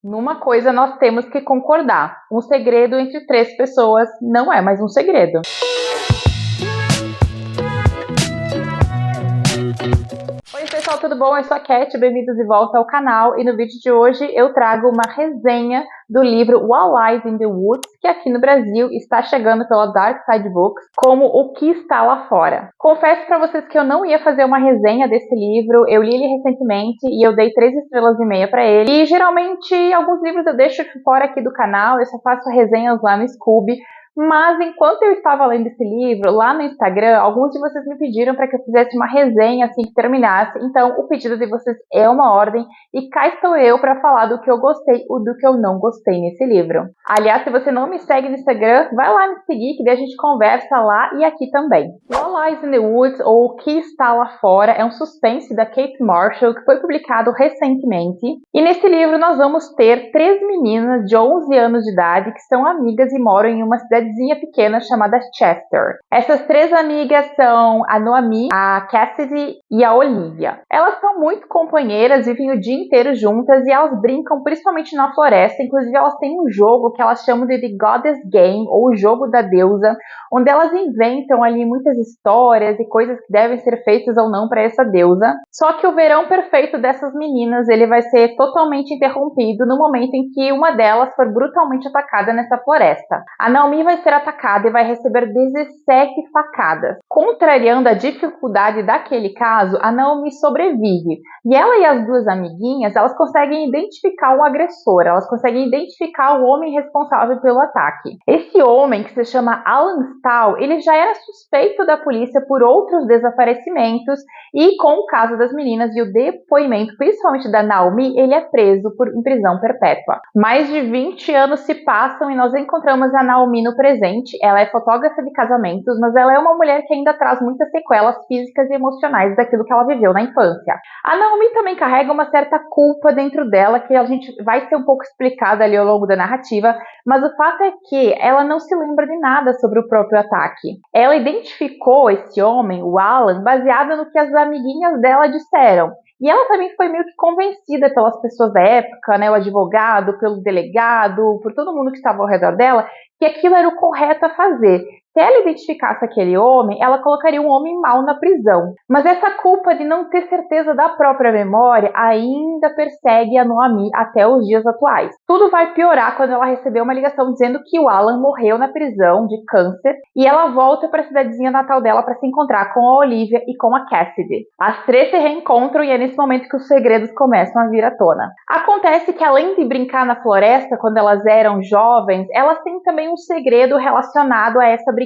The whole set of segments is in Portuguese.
Numa coisa nós temos que concordar: um segredo entre três pessoas não é mais um segredo. Oi pessoal, tudo bom? Eu sou a Cat, bem-vindos de volta ao canal, e no vídeo de hoje eu trago uma resenha do livro What Lies in the Woods, que aqui no Brasil está chegando pela Dark Side Books como O Que Está Lá Fora. Confesso para vocês que eu não ia fazer uma resenha desse livro, eu li ele recentemente e eu dei 3,5 estrelas para ele, e geralmente alguns livros eu deixo fora aqui do canal, eu só faço resenhas lá no Scooby. Mas enquanto eu estava lendo esse livro, lá no Instagram, alguns de vocês me pediram para que eu fizesse uma resenha assim que terminasse. Então, o pedido de vocês é uma ordem e cá estou eu para falar do que eu gostei ou do que eu não gostei nesse livro. Aliás, se você não me segue no Instagram, vai lá me seguir que daí a gente conversa lá e aqui também. What Lies in the Woods, ou O Que Está Lá Fora, é um suspense da Kate Marshall que foi publicado recentemente. E nesse livro nós vamos ter 3 meninas de 11 anos de idade que são amigas e moram em uma cidadezinha pequena chamada Chester. Essas 3 amigas são a Noemi, a Cassidy e a Olivia. Elas são muito companheiras, vivem o dia inteiro juntas e elas brincam principalmente na floresta. Inclusive elas têm um jogo que elas chamam de The Goddess Game, ou o jogo da deusa, onde elas inventam ali muitas histórias e coisas que devem ser feitas ou não para essa deusa. Só que o verão perfeito dessas meninas ele vai ser totalmente interrompido no momento em que uma delas for brutalmente atacada nessa floresta. A Naomi vai ser atacada e vai receber 17 facadas. Contrariando a dificuldade daquele caso, a Naomi sobrevive. E ela e as 2 amiguinhas, elas conseguem identificar o agressor, elas conseguem identificar o homem responsável pelo ataque. Esse homem, que se chama Alan Stahl, ele já era suspeito da polícia por outros desaparecimentos e com o caso das meninas e o depoimento, principalmente da Naomi, ele é preso em prisão perpétua. Mais de 20 anos se passam e nós encontramos a Naomi no presente. Ela é fotógrafa de casamentos, mas ela é uma mulher que ainda traz muitas sequelas físicas e emocionais daquilo que ela viveu na infância. A Naomi também carrega uma certa culpa dentro dela, que a gente vai ser um pouco explicada ali ao longo da narrativa, mas o fato é que ela não se lembra de nada sobre o próprio ataque. Ela identificou esse homem, o Alan, baseado no que as amiguinhas dela disseram. E ela também foi meio que convencida pelas pessoas da época, né, o advogado, pelo delegado, por todo mundo que estava ao redor dela, que aquilo era o correto a fazer. Se ela identificasse aquele homem, ela colocaria um homem mau na prisão. Mas essa culpa de não ter certeza da própria memória ainda persegue a Noemi até os dias atuais. Tudo vai piorar quando ela recebeu uma ligação dizendo que o Alan morreu na prisão de câncer e ela volta para a cidadezinha natal dela para se encontrar com a Olivia e com a Cassidy. As 3 se reencontram e é nesse momento que os segredos começam a vir à tona. Acontece que além de brincar na floresta quando elas eram jovens, elas têm também um segredo relacionado a essa brincadeira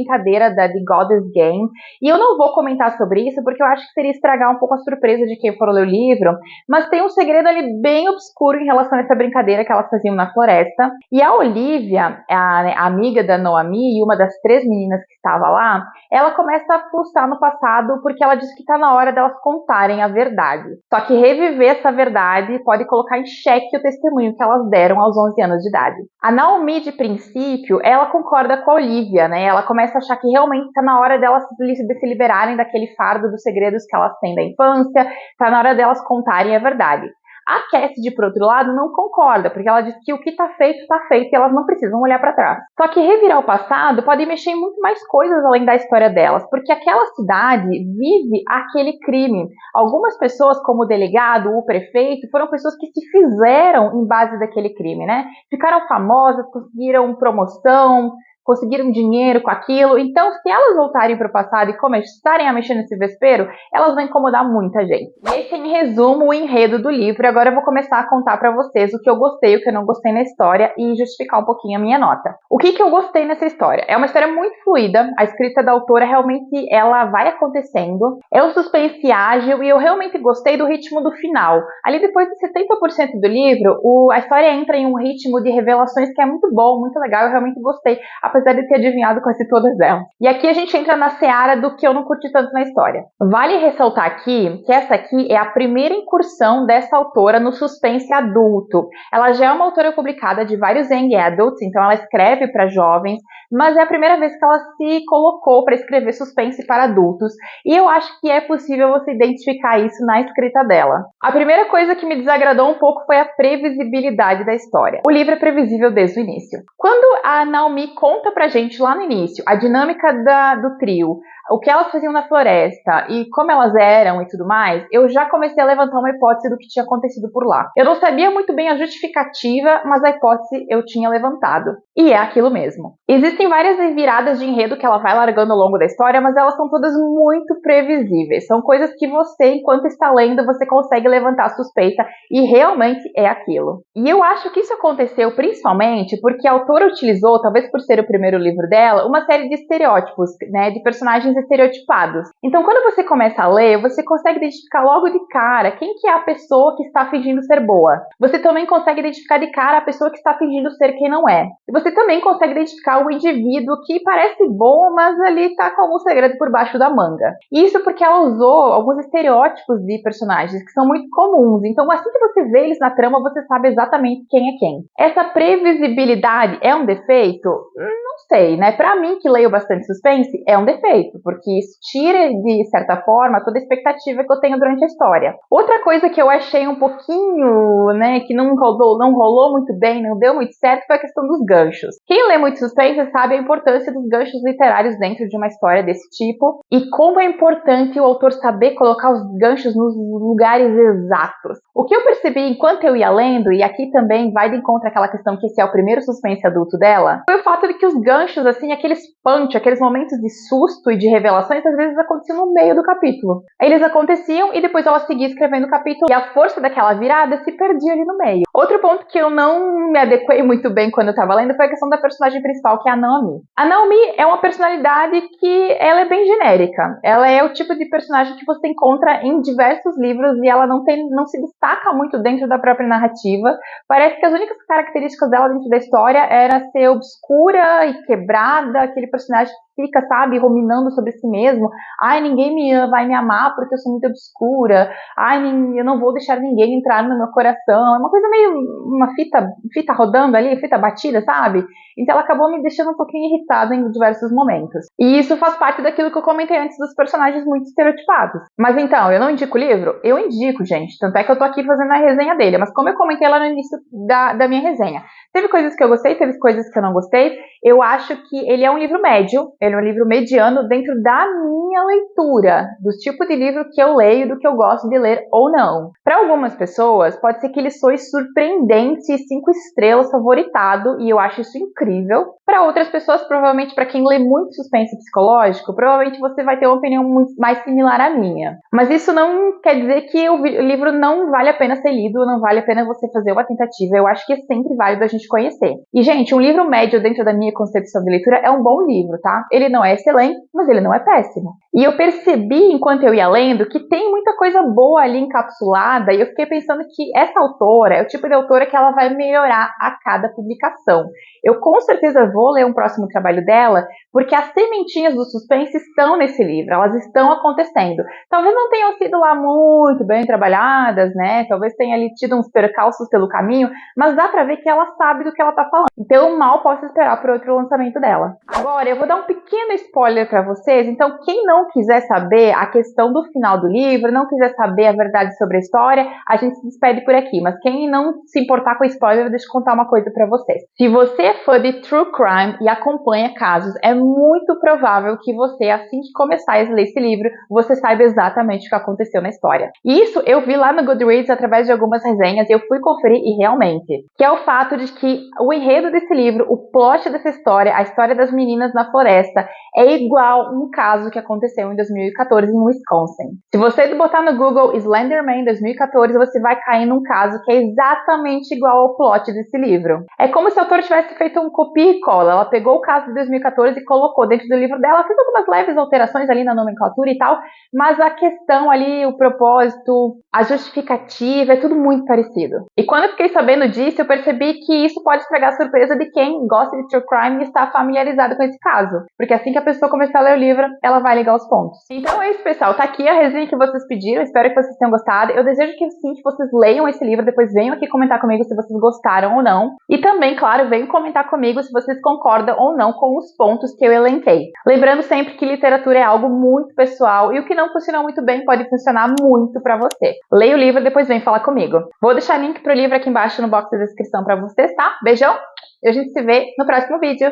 da The Goddess Game, e eu não vou comentar sobre isso porque eu acho que seria estragar um pouco a surpresa de quem for ler o livro, mas tem um segredo ali bem obscuro em relação a essa brincadeira que elas faziam na floresta. E a Olivia, a amiga da Noemi e uma das 3 meninas que estava lá, ela começa a pulsar no passado porque ela diz que está na hora delas contarem a verdade. Só que reviver essa verdade pode colocar em xeque o testemunho que elas deram aos 11 anos de idade. A Naomi, de princípio, ela concorda com a Olivia, né? Ela começa a achar que realmente está na hora delas se liberarem daquele fardo dos segredos que elas têm da infância, está na hora delas contarem a verdade. A Cassidy, por outro lado, não concorda, porque ela diz que o que está feito e elas não precisam olhar para trás. Só que revirar o passado pode mexer em muito mais coisas além da história delas, porque aquela cidade vive aquele crime. Algumas pessoas, como o delegado, o prefeito, foram pessoas que se fizeram em base daquele crime, né? Ficaram famosas, conseguiram promoção, conseguiram dinheiro com aquilo. Então, se elas voltarem para o passado e começarem a mexer nesse vespeiro, elas vão incomodar muita gente. E esse é, em resumo, o enredo do livro. E agora eu vou começar a contar para vocês o que eu gostei e o que eu não gostei na história e justificar um pouquinho a minha nota. O que eu gostei nessa história? É uma história muito fluida, a escrita da autora realmente ela vai acontecendo, é um suspense ágil e eu realmente gostei do ritmo do final. Ali depois de 70% do livro, a história entra em um ritmo de revelações que é muito bom, muito legal, eu realmente gostei. Apesar apesar de ter adivinhado quase todas elas. E aqui a gente entra na seara do que eu não curti tanto na história. Vale ressaltar aqui que essa aqui é a primeira incursão dessa autora no suspense adulto. Ela já é uma autora publicada de vários young adults, então ela escreve para jovens, mas é a primeira vez que ela se colocou para escrever suspense para adultos, e eu acho que é possível você identificar isso na escrita dela. A primeira coisa que me desagradou um pouco foi a previsibilidade da história. O livro é previsível desde o início. Quando a Naomi conta pra gente lá no início a dinâmica do trio, o que elas faziam na floresta e como elas eram e tudo mais, eu já comecei a levantar uma hipótese do que tinha acontecido por lá. Eu não sabia muito bem a justificativa, mas a hipótese eu tinha levantado. E é aquilo mesmo. Existem várias viradas de enredo que ela vai largando ao longo da história, mas elas são todas muito previsíveis. São coisas que você, enquanto está lendo, você consegue levantar a suspeita e realmente é aquilo. E eu acho que isso aconteceu principalmente porque a autora utilizou, talvez por ser o primeiro livro dela, uma série de estereótipos, né, de personagens estereotipados. Então, quando você começa a ler, você consegue identificar logo de cara quem que é a pessoa que está fingindo ser boa. Você também consegue identificar de cara a pessoa que está fingindo ser quem não é. E você também consegue identificar o indivíduo que parece bom, mas ali está com algum segredo por baixo da manga. Isso porque ela usou alguns estereótipos de personagens que são muito comuns. Então, assim que você vê eles na trama, você sabe exatamente quem é quem. Essa previsibilidade é um defeito? Não sei, né? Pra mim, que leio bastante suspense, é um defeito, porque isso tira, de certa forma, toda a expectativa que eu tenho durante a história. Outra coisa que eu achei um pouquinho, né, que não rolou muito bem, não deu muito certo, foi a questão dos ganchos. Quem lê muito suspense sabe a importância dos ganchos literários dentro de uma história desse tipo, e como é importante o autor saber colocar os ganchos nos lugares exatos. O que eu percebi enquanto eu ia lendo, e aqui também vai de encontro àquela questão que esse é o primeiro suspense adulto dela, foi o fato de que os ganchos, assim, aqueles punch, aqueles momentos de susto e de revelações, às vezes aconteciam no meio do capítulo. Aí eles aconteciam e depois ela seguia escrevendo o capítulo e a força daquela virada se perdia ali no meio. Outro ponto que eu não me adequei muito bem quando eu tava lendo foi a questão da personagem principal, que é a Naomi. A Naomi é uma personalidade que ela é bem genérica. Ela é o tipo de personagem que você encontra em diversos livros e ela não se destaca muito dentro da própria narrativa. Parece que as únicas características dela dentro da história era ser obscura e quebrada, aquele personagem que fica, sabe, ruminando sobre si mesmo. Ai, ninguém vai me amar porque eu sou muito obscura. Ai, eu não vou deixar ninguém entrar no meu coração. É uma coisa meio uma fita rodando ali, fita batida, sabe? Então ela acabou me deixando um pouquinho irritada em diversos momentos. E isso faz parte daquilo que eu comentei antes dos personagens muito estereotipados. Mas então, eu não indico o livro? Eu indico, gente. Tanto é que eu tô aqui fazendo a resenha dele. Mas como eu comentei lá no início da minha resenha, teve coisas que eu gostei, teve coisas que eu não gostei. Eu acho que ele é um livro médio, ele é um livro mediano dentro da minha leitura, do tipo de livro que eu leio, do que eu gosto de ler ou não. Para algumas pessoas, pode ser que ele soe surpreendente e 5 estrelas favoritado, e eu acho isso incrível. Para outras pessoas, provavelmente para quem lê muito suspense psicológico, provavelmente você vai ter uma opinião muito mais similar à minha. Mas isso não quer dizer que o livro não vale a pena ser lido, não vale a pena você fazer uma tentativa. Eu acho que é sempre válido a gente conhecer. E, gente, um livro médio dentro da minha concepção de leitura é um bom livro, tá? Ele não é excelente, mas ele não é péssimo. E eu percebi, enquanto eu ia lendo, que tem muita coisa boa ali encapsulada, e eu fiquei pensando que essa autora é o tipo de autora que ela vai melhorar a cada publicação. Eu com certeza vou ler um próximo trabalho dela, porque as sementinhas do suspense estão nesse livro, elas estão acontecendo. Talvez não tenham sido lá muito bem trabalhadas, né? Talvez tenha ali tido uns percalços pelo caminho, mas dá pra ver que ela sabe do que ela tá falando. Então eu mal posso esperar por outro lançamento dela. Agora, eu vou dar um pequeno spoiler pra vocês, então quem não quiser saber a questão do final do livro, não quiser saber a verdade sobre a história, a gente se despede por aqui, mas quem não se importar com spoiler, deixa eu contar uma coisa pra vocês. Se você é fã de True Crime e acompanha casos, é muito provável que você, assim que começar a ler esse livro, você saiba exatamente o que aconteceu na história. E isso eu vi lá no Goodreads através de algumas resenhas e eu fui conferir e realmente, que é o fato de que o enredo desse livro, o plot dessa história, a história das meninas na floresta, é igual um caso que aconteceu em 2014 em Wisconsin. Se você botar no Google Slenderman 2014, você vai cair num caso que é exatamente igual ao plot desse livro. É como se o autor tivesse feito um copia e cola. Ela pegou o caso de 2014 e colocou dentro do livro dela, fez algumas leves alterações ali na nomenclatura e tal, mas a questão ali, o propósito, a justificativa, é tudo muito parecido. E quando eu fiquei sabendo disso, eu percebi que isso pode estragar a surpresa de quem gosta de true crime e está familiarizado com esse caso. Porque assim que a pessoa começar a ler o livro, ela vai ligar os pontos. Então é isso, pessoal. Tá aqui a resenha que vocês pediram. Espero que vocês tenham gostado. Eu desejo que sim, que vocês leiam esse livro. Depois venham aqui comentar comigo se vocês gostaram ou não. E também, claro, venham comentar comigo se vocês concordam ou não com os pontos que eu elenquei. Lembrando sempre que literatura é algo muito pessoal e o que não funciona muito bem pode funcionar muito para você. Leia o livro e depois vem falar comigo. Vou deixar link pro livro aqui embaixo no box da descrição para vocês, tá? Beijão! E a gente se vê no próximo vídeo.